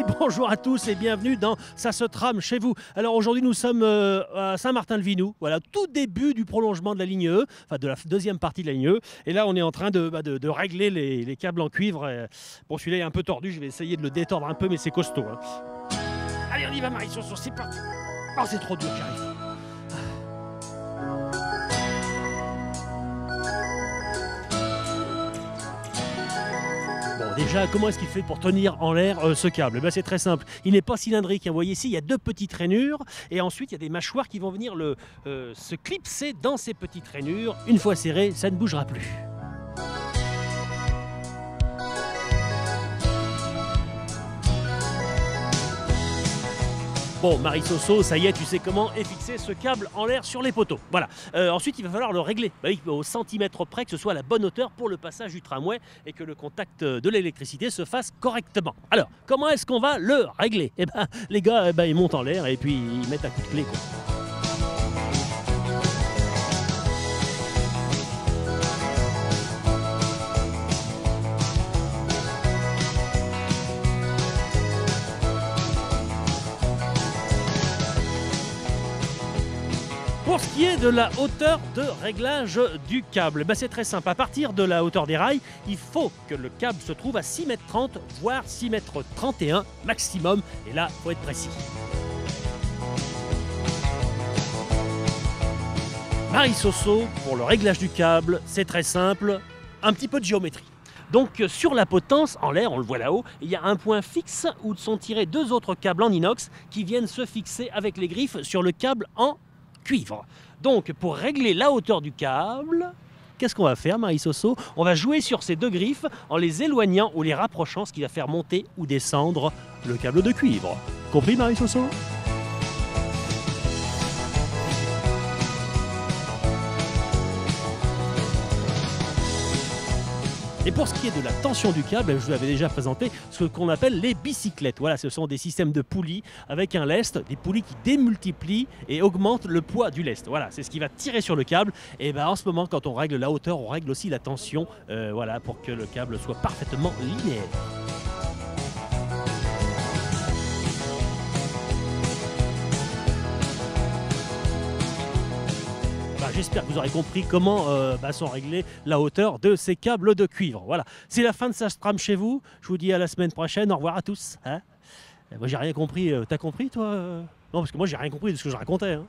Bonjour à tous et bienvenue dans Ça se trame chez vous. Alors aujourd'hui nous sommes à Saint-Martin-le-Vinou, voilà, tout début du prolongement de la ligne E, enfin de la deuxième partie de la ligne E. Et là on est en train de régler les câbles en cuivre. Bon, celui-là est un peu tordu, je vais essayer de le détordre un peu, mais c'est costaud, hein. Allez, on y va Marie-Soso, c'est parti. Oh, c'est trop dur, j'arrive. Bon, déjà, comment est-ce qu'il fait pour tenir en l'air ce câble? Ben, c'est très simple. Il n'est pas cylindrique, hein. Vous voyez ici, il y a deux petites rainures. Et ensuite, il y a des mâchoires qui vont venir se clipser dans ces petites rainures. Une fois serré, ça ne bougera plus. Bon, Marie-Soso, ça y est, tu sais comment est fixé ce câble en l'air sur les poteaux. Voilà. Ensuite, il va falloir le régler. Bah oui, au centimètre près, que ce soit à la bonne hauteur pour le passage du tramway et que le contact de l'électricité se fasse correctement. Alors, comment est-ce qu'on va le régler? Eh ben, les gars, ils montent en l'air et puis ils mettent un coup de clé, quoi. Pour ce qui est de la hauteur de réglage du câble, c'est très simple. À partir de la hauteur des rails, il faut que le câble se trouve à 6,30 m, voire 6,31 m maximum. Et là, il faut être précis. Marie-Soso, pour le réglage du câble, c'est très simple. Un petit peu de géométrie. Donc sur la potence, en l'air, on le voit là-haut, il y a un point fixe où sont tirés deux autres câbles en inox qui viennent se fixer avec les griffes sur le câble en cuivre. Donc pour régler la hauteur du câble, qu'est-ce qu'on va faire, Marie-Soso? On va jouer sur ces deux griffes en les éloignant ou les rapprochant, ce qui va faire monter ou descendre le câble de cuivre. Compris, Marie-Soso? Et pour ce qui est de la tension du câble, je vous avais déjà présenté ce qu'on appelle les bicyclettes. Voilà, ce sont des systèmes de poulies avec un lest, des poulies qui démultiplient et augmentent le poids du lest. Voilà, c'est ce qui va tirer sur le câble. Et en ce moment, quand on règle la hauteur, on règle aussi la tension, voilà, pour que le câble soit parfaitement linéaire. J'espère que vous aurez compris comment sont réglées la hauteur de ces câbles de cuivre. Voilà, c'est la fin de Ça se trame chez vous. Je vous dis à la semaine prochaine. Au revoir à tous. Hein, moi, j'ai rien compris. T'as compris, toi? Non, parce que moi, j'ai rien compris de ce que je racontais. Hein.